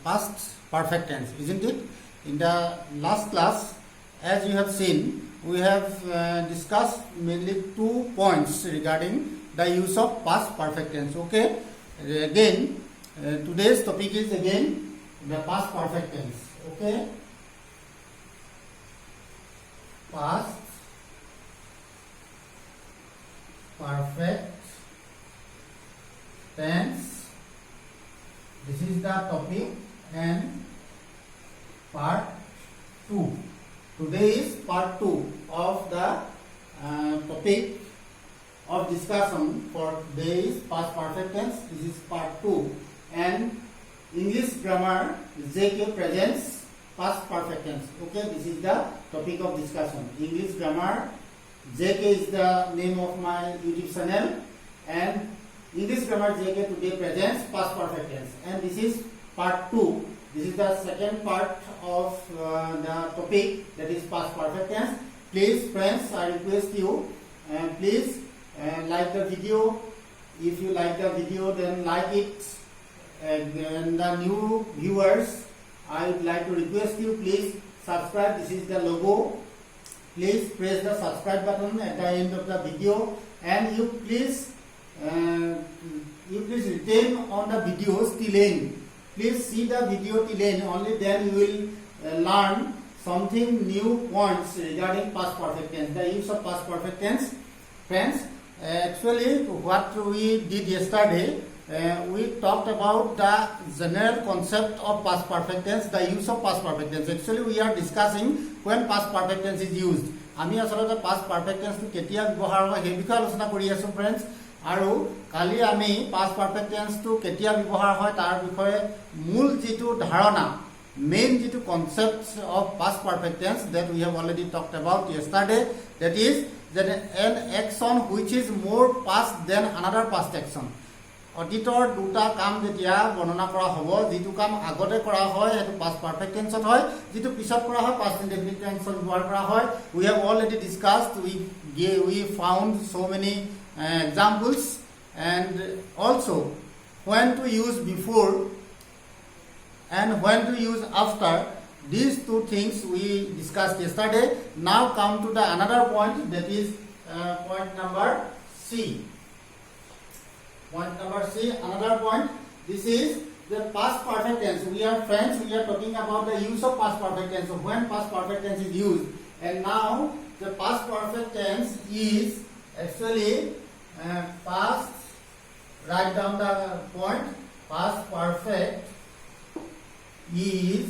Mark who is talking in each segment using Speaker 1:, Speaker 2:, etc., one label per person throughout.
Speaker 1: past perfect tense, isn't it? In the last class, as you have seen, we have discussed mainly 2 points regarding the use of past perfect tense. Okay, again, today's topic is again the past perfect tense. Okay, past perfect tense. This is the topic and part 2. Today is part 2 of the topic of discussion for today is past perfect tense. This is part 2 and English grammar JK presents past perfect tense. Okay, this is the topic of discussion. English grammar JK is the name of my YouTube channel and English grammar JK today presents past perfect tense and this is part 2. This is the second part of the topic, that is past perfect tense. Please friends, I request you please like the video. If you like the video, then like it. And the new viewers, I would like to request you, please subscribe. This is the logo. Please press the subscribe button at the end of the video and you please retain on the videos till end. Please see the video till end, only then you will learn something new points regarding past perfect tense, the use of past perfect tense. Friends, actually what we did yesterday, we talked about the general concept of past perfect tense, the use of past perfect tense. Actually we are discussing when past perfect tense is used. আমি আসলে past perfect tense to কেতিয়া ব্যৱহাৰ হয় সেই বিষয়ে আলোচনা কৰি আছো ফ্ৰেন্ডছ আৰু কালি আমি past perfect tense to কেতিয়া ব্যৱহাৰ হয় তাৰ বিষয়ে মূল যেটো ধাৰণা main যেটো concepts of past perfect tense that we have already talked about yesterday, that is that an action which is more past than another past action. অতীতৰ দুটা কাম যেতিয়া বৰ্ণনা কৰা হ'ব, যেটো কাম আগতে কৰা হয় হেতু past perfect tense হয়, যেটো পিছত কৰা হয় past indefinite tense ব্যৱহাৰ কৰা হয়. We have already discussed, we found so many examples and also when to use before and when to use after. These two things we discussed yesterday. Now come to the another point, that is point number C. Point number C, another point. This is the past perfect tense. We are friends, we are talking about the use of past perfect tense. So when past perfect tense is used, and now the past perfect tense is actually past, write down the point, past perfect is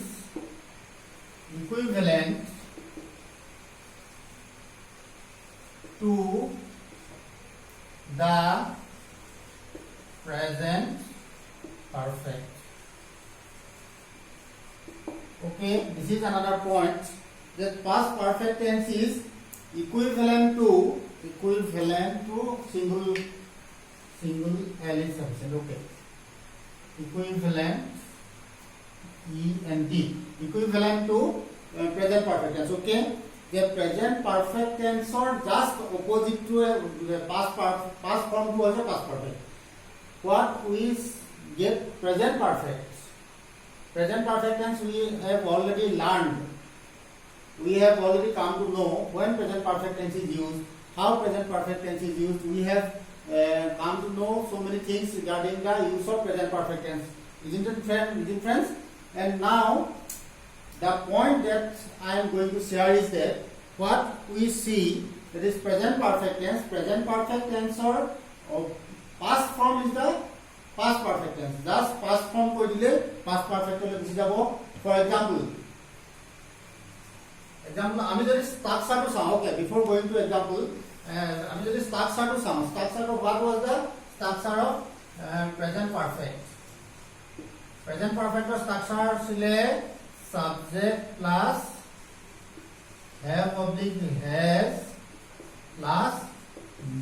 Speaker 1: equivalent to the present perfect. Okay, this is another point, that past perfect tense is equivalent to single L is sufficient. Okay, equivalent END, equivalent to present perfect tense. Okay, the present perfect tense or just opposite to a past form to also past perfect. What we get present perfect tense we have already learned. We have already come to know when present perfect tense is used, how present perfect tense is used. We have come to know so many things regarding the use of present perfect tense, isn't it friends? And now the point that I am going to share is that what we see, that is present perfect tense or past form is the past perfect tense. Just past form koi dile past perfect hole gusi jabo. For example ami jodi structure to saw. Okay, before going to example, ami jodi structure to saw, structure of what was the structure of present perfect. Present perfect structure sile subject plus have oblique has plus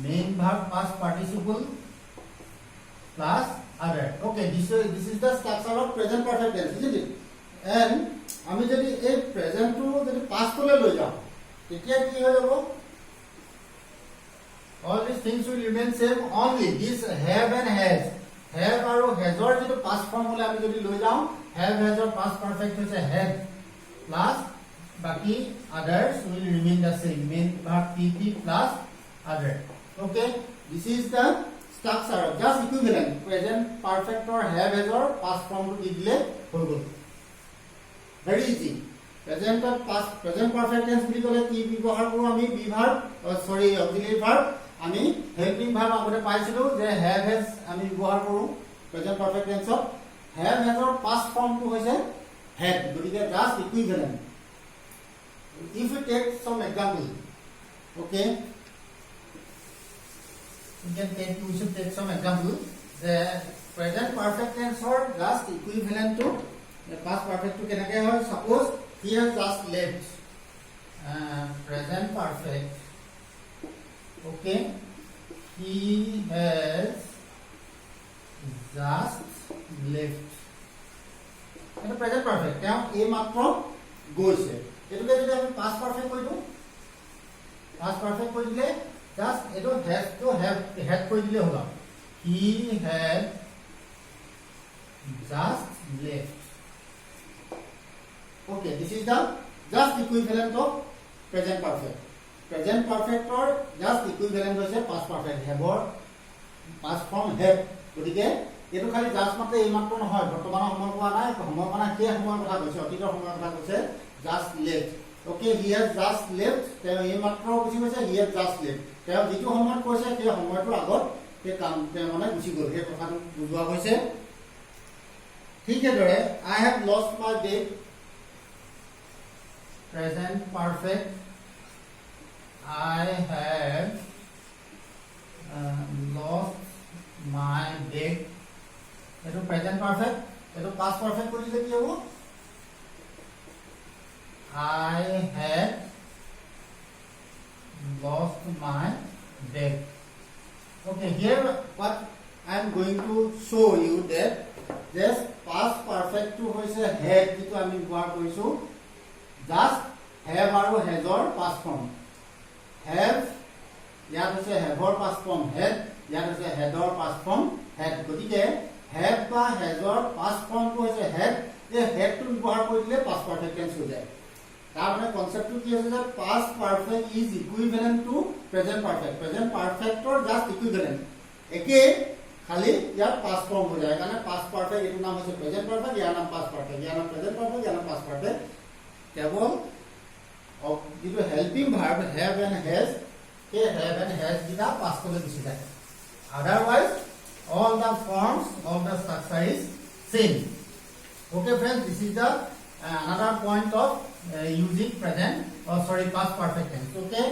Speaker 1: main verb past participle plus other. Okay, this is the structure of present perfect tense, isn't it? And আমি যদি এই present two যদি past লৈ লৈ যাও তেতিয়া কি হৈ যাব? All these things will remain same, only this have and has. Have আৰু hasৰ যেটো past form হলে আমি যদি লৈ যাও have has or past perfect is a have plus baki others will remain the same, main verb PP plus other. Okay, this is the structure of just equivalent present perfect or have has or past form to dile hol gol. Very easy. Present or past present perfect tense বুলি কলে কি ব্যৱহাৰ কৰো আমি be verb sorry auxiliary verb আমি helping verb আগতে পাইছিলো যে have has আমি ব্যৱহাৰ কৰো present perfect tense of have has or past form to হৈছে had গতিকে just equivalent. If we take some example, okay, we should take some example. The present perfect tense or just equivalent to the past perfect to kenake hoy. Suppose he has just left. Present perfect. Okay, he has just left. And present perfect. Now a matro goise. এটুকে যদি আমি past perfect কৰি দিও past perfect কৰি দিলে just এটো has to have had কৰি দিলে হলো he had just left. Okay, this is the just equivalent of present perfect. Present perfect or just equivalent হৈছে past perfect have or past form have. গতিকে এটো খালি just মাত্র এই মাত্র নহয় বর্তমান সময় কোৱা নাই সময় মানে কি সময় কথা কৈছে অতীতৰ সময় কথা কৈছে just left. Okay, he has just left. তেওঁ এই মাত্ৰ গুছি গৈছে he has just left. তেওঁ যেটো সময়ত কৈছে সেই সময়টোৰ আগত এই কাম তেওঁ মানে গুছি গ'ল সেই কথাটো বুজোৱা হৈছে ঠিক এদৰে I have lost my bag. Present perfect I have lost my bag. এটো present perfect এটো past perfect কৰিলে কি হ'ব I had lost my bag. Okay, here what I am going to show you that this past perfect to hoise had jitu ami ব্যৱহাৰ কৰিছো just have আৰু has or past form. Have ইয়াত হৈছে have or past form had ইয়াত হৈছে had or past form had. গতিকে have বা has or past form to hoise had এই had to ব্যৱহাৰ কৰি দিলে past perfect tense হৈ যায়. তারপরে কনসেপ্টটো কি আছে যে past perfect is equivalent to present perfect. Present perfect or just equivalent একে খালি ইয়াৰ past form হৈ যায় কাৰণে past perfect এটো নাম হৈছে present perfect ইয়াৰ নাম past perfect ইয়াৰ নাম present perfect ইয়াৰ নাম past perfect কেৱল যেটো helping verb have and has K have and has গিটা past লৈ গুছি যায় otherwise all the forms of the structure is same. Okay friends, this is the another point of using present past perfect tense. Okay,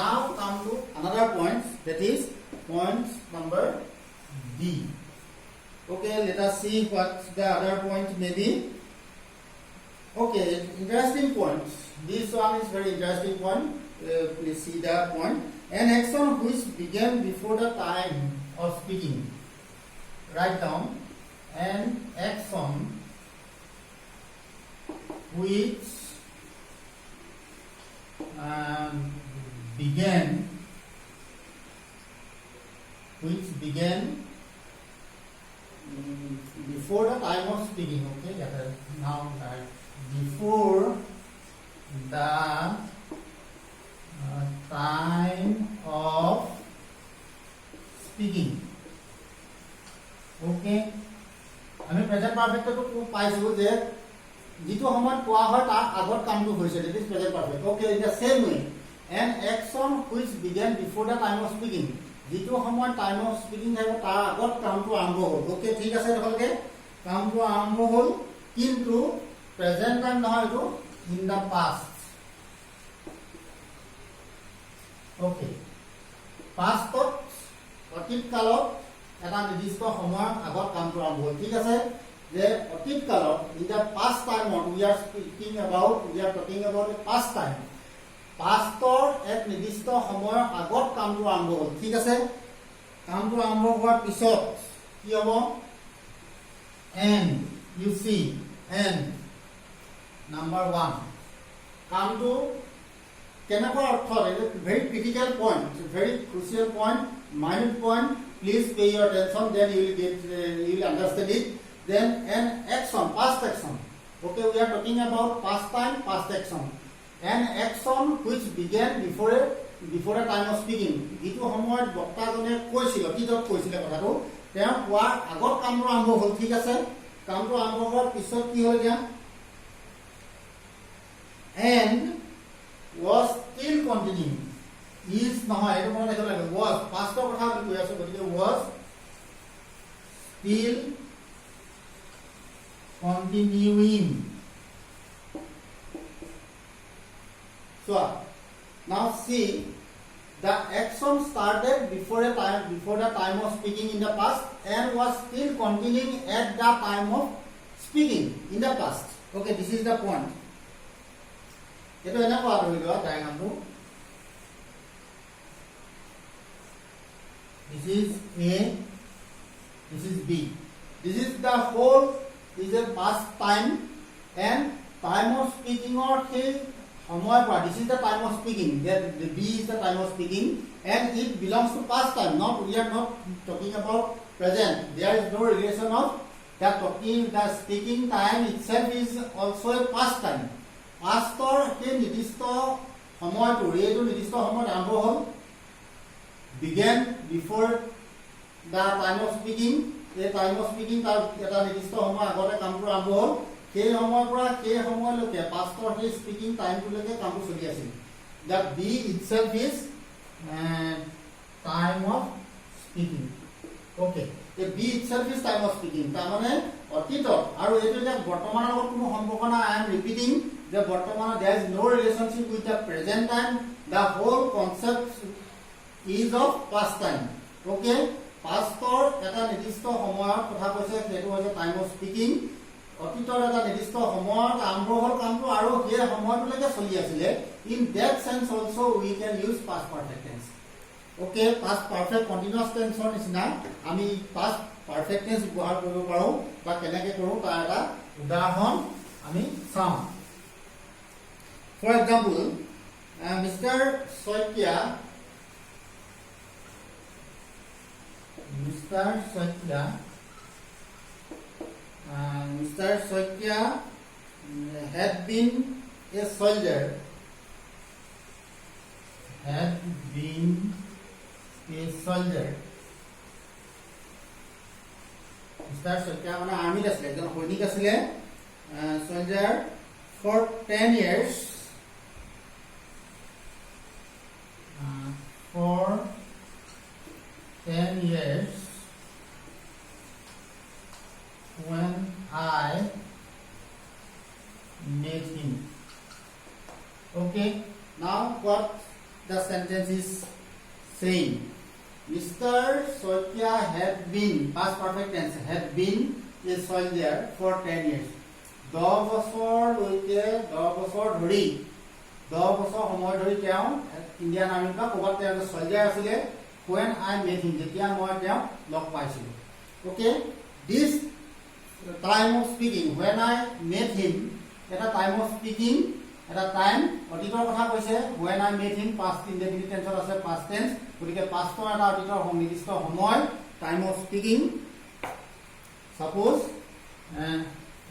Speaker 1: now come to another point, that is point number D. Okay, let us see what the other point may be. Okay, interesting point. This one is very interesting point. Please see the point. An action which began before the time of speaking. Write down an action which began before the time of speaking. Okay, now before the time of speaking. Okay, আমি present পারফেক্টটো পাইছো যে যেটো সময় কোৱা হয় তাৰ আগত কামটো হৈছে that is present perfect. Okay, in the same way an action which began before the time of speaking যেটো সময় time of speaking থাকে তাৰ আগত কামটো আৰম্ভ হ'ল. Okay, ঠিক আছে দেখলকে কামটো আৰম্ভ হ'ল কিন্তু present time নহয় এটো in the past. Okay, past অতীত কালত এটা নিৰ্দিষ্ট সময়ৰ আগত কামটো আৰম্ভ হ'ল. ঠিক আছে যে অতীত কালত in the past time we are talking about the past time. Pastor এক নিৰ্দিষ্ট সময়ৰ আগত কামটো আৰম্ভ হ'ল. ঠিক আছে কামটো আৰম্ভ হোৱাৰ পিছত কি হ'ব and you see and number 1 কামটো কেনেকুৱা অৰ্থ এটা very critical point, very crucial point, minute point. Please pay your attention, then you will understand it. then an action, past action. Okay, we are talking about past time, past action. An action which began before a time of speaking. Itu সময়ত বক্তাজনে কৈছিল অতীতত কৈছিল কথাটো তেওঁ কোৱাৰ আগত কামটো আৰম্ভ হ'ল ঠিক আছে কামটো আৰম্ভ হোৱাৰ পিছত কি হ'ল দিয়া and was still continuing is নহয় এটো মনে ৰাখিব লাগে was pastৰ কথা আমি কৈ আছো গতিকে was still continuing. So now see the action started before the time of speaking in the past and was still continuing at the time of speaking in the past. Okay, this is the point. Eto ena koa hoilo diagram to. This is A, this is B. This is the whole is a past time and time of speaking or this is the time of speaking. The B is the time of speaking and it belongs to past time. We are not talking about present. There is no relation of the speaking time itself is also a past time. Past or nirdisto samoy to etu nirdisto samoy arambho hol began before the time of speaking. The time of speaking tar eta nirdisto samoy agote kamtu arambho hol সেই সময় পৰা সেই সময়লৈকে pastor হে speaking টাইমটো লৈকে কামটো চলি আছিল that B itself is time of speaking. Okay, the B itself is time of speaking তাৰ মানে অতীত আৰু এটো যে বৰ্তমানৰ লগত কোনো সম্পৰ্ক নাই I am repeating the বৰ্তমান there is no relationship with the present time. The whole concept is of past time. Okay, pastor এটা নিৰ্দিষ্ট সময়ৰ কথা কৈছে সেইটো হৈছে time of speaking. অতীতৰ এটা নিৰ্দিষ্ট সময়ত আৰম্ভ হ'ল কামটো আৰু সেই সময়টোলৈকে চলি আছিল in that sense also we can use past perfect tense. Okay, past perfect continuous tense or নিচিনা আমি past perfect tense ব্যৱহাৰ কৰিব পাৰো বা কেনেকৈ কৰো তাৰ এটা উদাহৰণ আমি চাম. For example, Mr. Soitya had been a soldier. Mr. Soitya মানে আৰ্মিত আছিল এজন সৈনিক আছিল soldier for 10 years. For 10 years when I met him. Okay, now what the sentence is saying. Mr. Soitya had been, past perfect tense, had been a soldier for 10 years. 10 বছৰ লৈকে 10 বছৰ ধৰি 10 বছৰ সময় ধৰি তেওঁ ইণ্ডিয়ান আৰ্মিত বা ক'ৰবাত তেওঁ soldier আছিলে when I met him যেতিয়া মই তেওঁ লগ পাইছিলোঁ. Okay, this time of speaking when I met him এটা time of speaking এটা time অতীতৰ কথা কৈছে when I met him past indefinite tense আছে past tense গতিকে pastৰ এটা অতীতৰ নিৰ্দিষ্ট সময় time of speaking. Suppose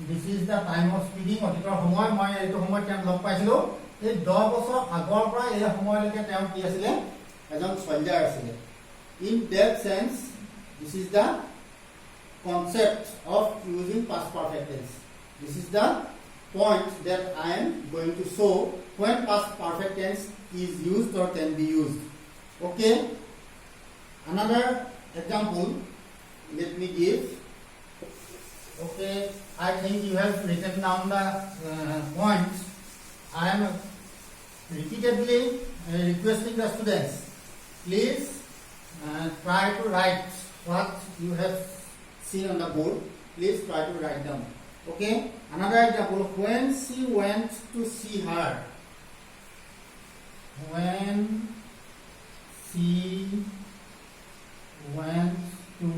Speaker 1: this is the time of speaking অতীতৰ সময় মই এইটো সময়ত তেওঁ লগ পাইছিলোঁ এই 10 বছৰ আগৰ পৰা এই সময়লৈকে তেওঁ কি আছিল এজন soldier আছিল. In that sense this is the concept of using past perfect tense. This is the point that I am going to show when past perfect tense is used or can be used. Okay, another example let me give. Okay, I think you have written down the points. I am repeatedly requesting the students, please try to write what you have seen on the board. Please try to write down. Okay, another example, when she went to see her. When she went to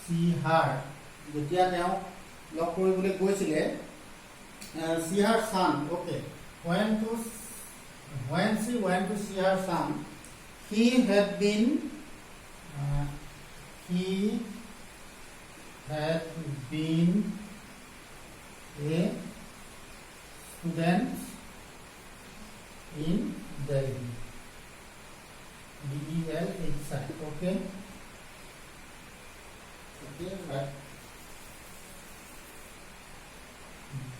Speaker 1: see her. যেতিয়া তেওঁ log কৰিবলৈ গৈছিলে see her son. Okay, when she went to see her son, he had been had been a student in Delhi. D-E-L-H-I. Okay. Okay, right.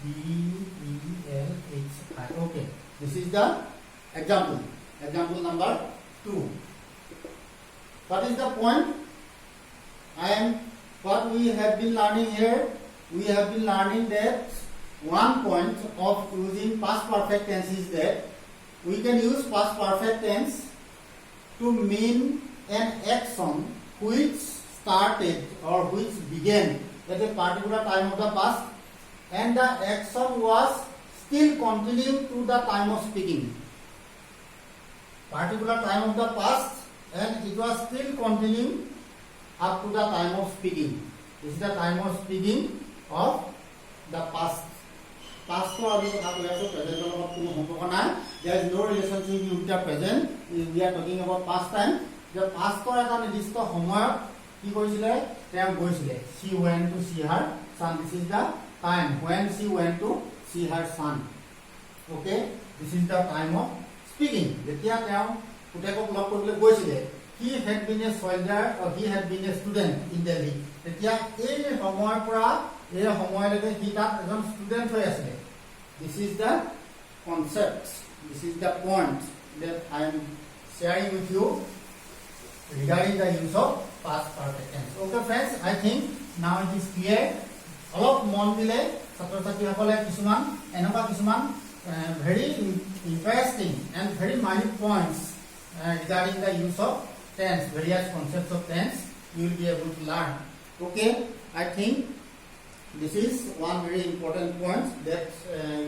Speaker 1: D-E-L-H-I. Okay. This is the example. Example number 2. What is the point? What we have been learning here, we have been learning that one point of using past perfect tense is that we can use past perfect tense to mean an action which started or which began at a particular time of the past and the action was still continuing to the time of speaking. Particular time of the past and it was still continuing up to the time of speaking. This is the time of speaking of the past. Past to abhi kotha koi aso, present logot kono hompoko nai. There is no relationship with the present. We are talking about past time. The past to eta nirdisto homoyot ki koisile তেওঁ গৈছিলে. She went to see her son. This is the time when she went to see her son. Okay, this is the time of speaking. Jetia তেওঁ পুতেকক log কৰিবলৈ গৈছিলে, he had been a soldier or he had been a student in Delhi. Jetia এই সময়ৰ পৰা এই সময়লৈকে he তাত এজন ষ্টুডেন্ট হৈ আছিল. This is the concept. This is the point that I am sharing with you regarding the use of past perfect tense. Okay friends, I think now it is clear. অলপ মন দিলে ছাত্ৰ ছাত্ৰীসকলে কিছুমান এনেকুৱা কিছুমান very interesting and very minute points regarding the use of tense, various concepts of tense you will be able to learn. Okay, I think this is one very important point that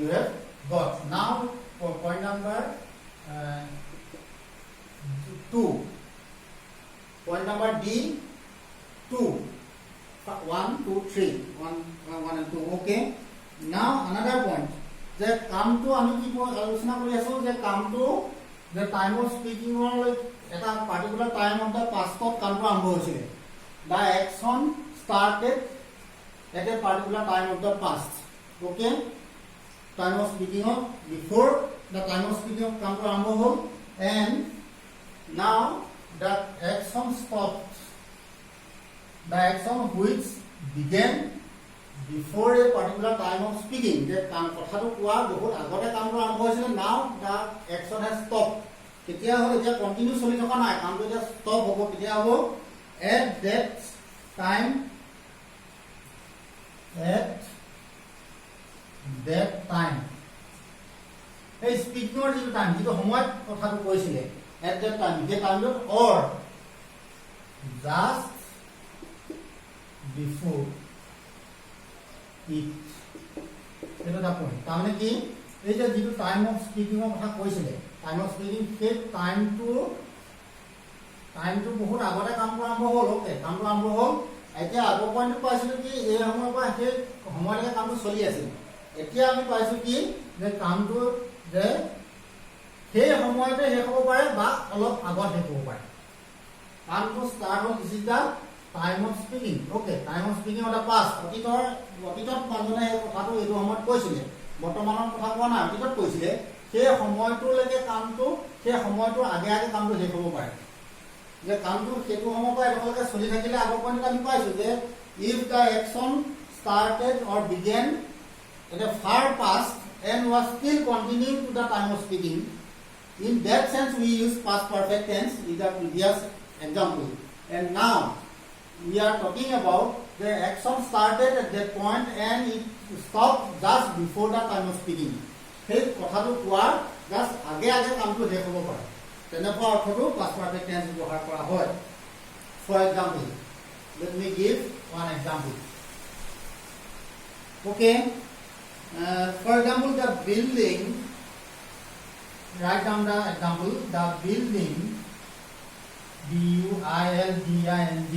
Speaker 1: you have got. Now for point number 2. Point number D, 2. 1, 2, 3. 1 and 2. Okay. Now another point. The come to আমি কি আলোচনা কৰি আছো যে come to the time of speaking or এটা particular time of the past of come to আৰম্ভ হৈছিল. The action started at a particular time of the past. Okay. Time of speaking of before the time of speaking of come to আৰম্ভ হ'ল and now the action stopped. The action which began before a particular time of speaking. That কথাটো কোৱা বহুত আগতে কামটো আৰম্ভ হৈছিল. Now the action has stopped. কেতিয়া হ'ল এতিয়া কন্টিনিউ চলি থকা নাই, কামটো এতিয়া ষ্টপ হ'ব. কেতিয়া হ'ব? At that time. At that time. এই স্পিকিঙৰ যিটো টাইম, যিটো সময়ত কথাটো কৈছিলে, at that time, যে টাইমত or just before it. এটা দা পইণ্ট তাৰমানে কি এই যে যিটো টাইম অফ স্পিকিঙৰ কথা কৈছিলে, টাইম অফ স্পিকিং সেই টাইমটো বহুত আগতে কামটো আৰম্ভ হ'ল. অ'কে, কামটো আৰম্ভ হ'ল. এতিয়া আগৰ পইণ্টটো পাইছিলোঁ কি এই সময়ৰ পৰা সেই সময়লৈকে কামটো চলি আছিল. এতিয়া আমি পাইছোঁ কি যে কামটো যে সেই সময়তে শেষ হ'ব পাৰে বা অলপ আগত শেষ হ'ব পাৰে. কামটো ষ্টাৰ্ট হ'ল. This is the time of speaking. Okay, time of speaking of the past. অতীতত মানুহে এই কথাটো এইটো সময়ত কৈছিলে, বৰ্তমানৰ কথা কোৱা নাই, অতীতত কৈছিলে. সেই সময়টোলৈকে কামটো সেই সময়টোৰ আগে আগে কামটো শেষ হ'ব পাৰে. যে কামটো সেইটো সময়ৰ পৰা এডোখৰলৈকে চলি থাকিলে আগৰ পইণ্টত আমি পাইছোঁ যে if the action started or began at a far past and was still continuing to the time of speaking, in that sense we use past perfect tense in the previous example. And now we are talking about the action started at that point and it stopped just before the time of speaking. সেই কথাটো কোৱাৰ just আগে আগে কামটো শেষ হ'ব পাৰে, তেনেকুৱা অৰ্থটো past perfect tense ব্যৱহাৰ কৰা হয়. For example, let me give one example. Okay, for example, the building, write down the example, the building, B-U-I-L-D-I-N-G,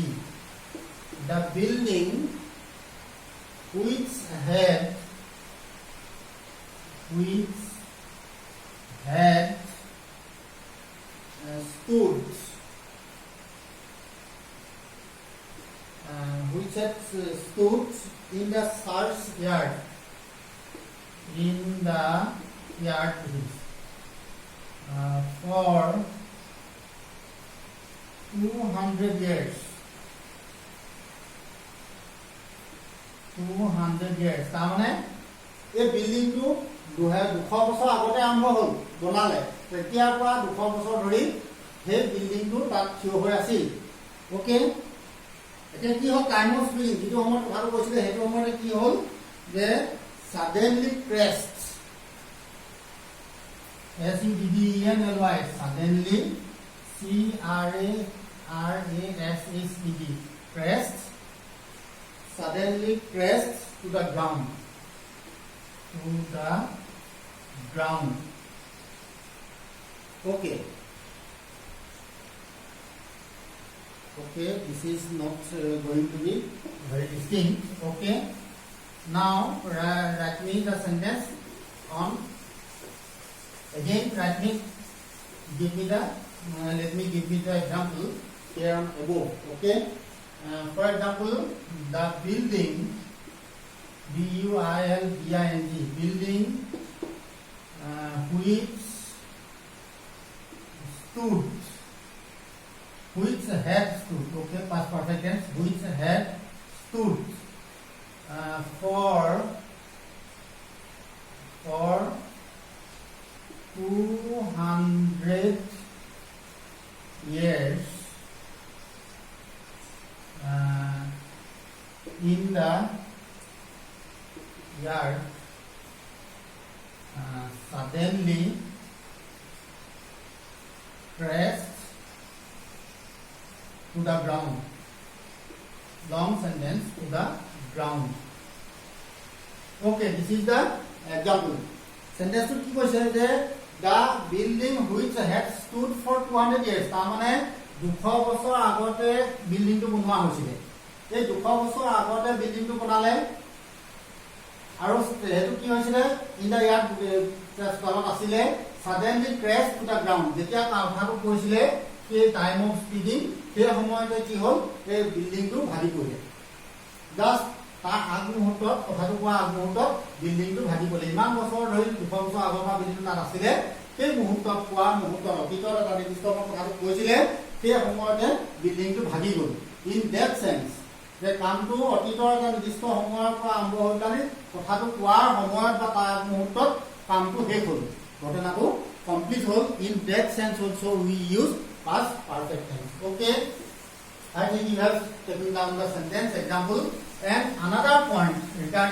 Speaker 1: the building which had stood stood in the church yard. In the yard for 200 years. 200 years. তাৰমানে এই বিল্ডিংটো 200 বছৰ আগতে আৰম্ভ হ'ল বনালে তেতিয়াৰ পৰা 200 বছৰ ধৰি সেই বিল্ডিংটো তাত থিয় হৈ আছিল ওকে এতিয়া কি হ'ল টাইম অফ স্প্ৰিং যেটো সময়ত কথাটো কৈছিলে সেইটো সময়ত কি হ'ল যে suddenly crashed suddenly suddenly crashed crashed suddenly crashed to the ground okay this is not going to be very distinct okay now write me the sentence on again write me give me the let me give me the example here on above okay for example the building building building which stood which had stood okay past perfect tense which had stood for 200 years in the yard suddenly crashed to the ground long sentence to the ground okay this is the example sentence to কি কৈছে যে the building which had stood for 200 years তাৰমানে 200 বছৰ আগতে বিল্ডিংটো বনোৱা হৈছিল এই 200 বছৰ আগতে বিল্ডিংটো বনালে আৰু হেতু কি হৈছিল ইন দা ইয়াৰ তলত আছিল suddenly crashed to the ground যেতিয়া কথাটো কৈছিলে সেই টাইম অফ স্পিডিং সেই সময়তে কি হ'ল এই বিল্ডিংটো ভাগি পৰিলে জাস্ট তাৰ আগমুহূৰ্তত কথাটো কোৱা আগমুহূৰ্তত বিল্ডিংটো ভাগি পৰিলে ইমান বছৰ ধৰি 200 বছৰ আগৰ পৰা বিল্ডিংটো তাত আছিলে সেই মুহূৰ্তত কোৱা মুহূৰ্তত অতীতৰ এটা নিৰ্দিষ্ট কথাটো কৈছিলে সেই সময়তে বিল্ডিংটো ভাগি গ'ল ইন দ্যাট সেন্স যে কামটো অতীতৰ এটা নিৰ্দিষ্ট সময়ৰ পৰা আৰম্ভ হৈ গ'লে কথাটো কোৱাৰ সময়ত বা তাৰ মুহূৰ্তত কামটো শেষ হ'ল ঘটনাটো কমপ্লিট হ'ল in that sense also we use past perfect tense okay I think you have taken down the sentence example and another point regarding